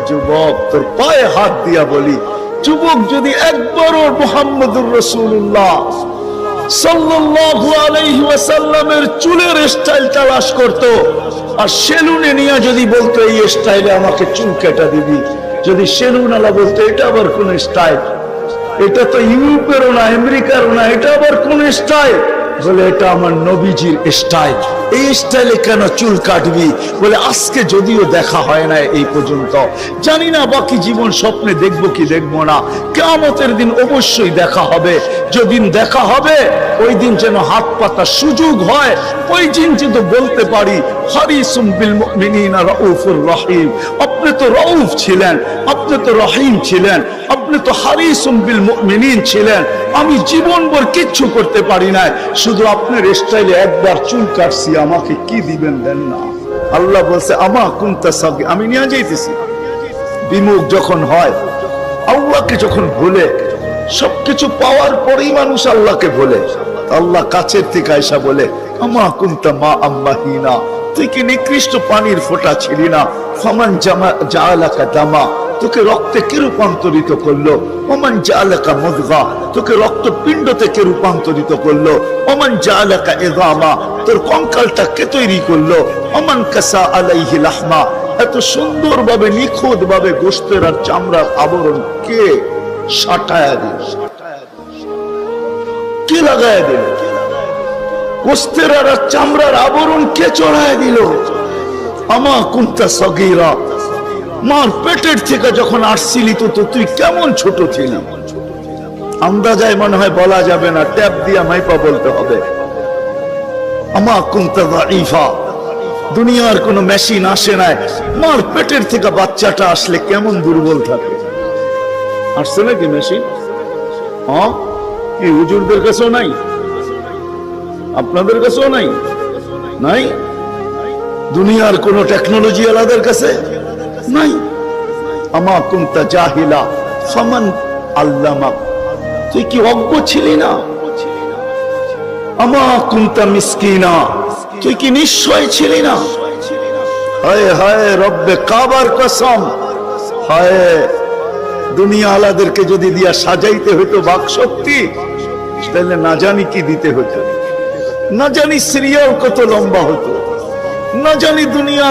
যুবক, তোর পায়ে হাত দিয়া বলি, যুবক যদি একবারও মুহাম্মদুর রাসূলুল্লাহ সাল্লাল্লাহু আলাইহি ওয়াসাল্লামের চুলের স্টাইল তালাশ করত, আর সেলুনে নিয়ে যদি বলতো এই স্টাইলে আমাকে চুল কেটে দিবি, যদি সেলুন আলা বলতো এটা আবার কোন স্টাইল, এটা তো ইউরোপেরও না আমেরিকারও না, এটা আবার কোন স্টাইল, বলে এটা আমার নবীজির স্টাইল, এই স্টাইলে কেন চুল কাটবি? বলে আজকে যদিও দেখা হয় না এই পর্যন্ত, জানি না বাকি জীবন স্বপ্নে দেখবো কি দেখবো না, কিয়ামতের দিন অবশ্যই দেখা হবে, যেদিন দেখা হবে ওই দিন যেন হাত পাতার সুযোগ হয়, ওই দিন যেন বলতে পারি হারিসুম বিল মুমিনিনা রাউফুর রহিম, আপনি তো রাউফ ছিলেন, আপনি তো রহিম ছিলেন, আপনি তো হারিসুম বিল মুমিনিন ছিলেন, আমি জীবনভর কিচ্ছু করতে পারি না, শুধু আপনার স্টাইলে একবার চুল কাটছি, আমাকে কি দিবেন দেন না। আল্লাহ বলছে আমা কুনতা সাগি, আমি নিয়ে যাইতেছি। বিমুখ যখন হয়, আল্লাহকে যখন ভুলে, সবকিছু পাওয়ার পরেই মানুষ আল্লাহকে ভুলে, আল্লাহ কাছের থেকে আয়সা বলে আমা কুনতা মা আম্মাহিনা, তুই কি নিকৃষ্ট পানির ফোঁটা ছিলি না, ফামান জাআলাকা দামা, তোকে রক্তে কে রূপান্তরিত করলো, ওমান জাআলাকা মুদগা, তোকে রক্তপিণ্ড থেকে রূপান্তরিত করলো, ওমান জাআলাকা ইযামা, তোর কঙ্কালটা কে তৈরি করলো, ওমান কাসা আলাইহি লাহমা, এত সুন্দরভাবে নিখুঁত ভাবে গোশতের আর চামড়ার আবরণ কে সাটায়া দিল, কে লাগায়া দিল, গোশতের আর চামড়ার আবরণ কে চড়ায়া দিল। আমা কুনতা সগীরা, মার পেটের থেকে যখন আসছিলি তো তুই কেমন ছোট ছিলি, আন্দাজায় মনে হয় বলা যাবে না, ট্যাপ দিয়া মাইপা বলতে হবে। আমা কুনতা যাইফা, দুনিয়ার কোনো মেশিন আসে নাই, মার পেটের থেকে বাচ্চাটা আসলে কেমন দুর্বল থাকে, আসছে নাকি মেশিন? হ্যাঁ, এই হুজুরদের কাছেও নাই, আপনাদের কাছেও নাই, নাই দুনিয়ার কোন টেকনোলজি আলাদের কাছে নাই। আমা কুনতা জাহিলা ফামান আল্লামাক, তুই কি অজ্ঞ ছিলি না? আমা কুনতা মিসকিনা, তুই কি নিশ্চয় ছিলি না? হায় হায় রব্বে কাবার কসম, হায় দুনিয়া আলাদেরকে যদি দিয়া সাজাইতে হইতো বাকশক্তি, তাহলে না জানি কি দিতে হতো, না জানি সিরিয়াল কত লম্বা হতো, না জানি দুনিয়া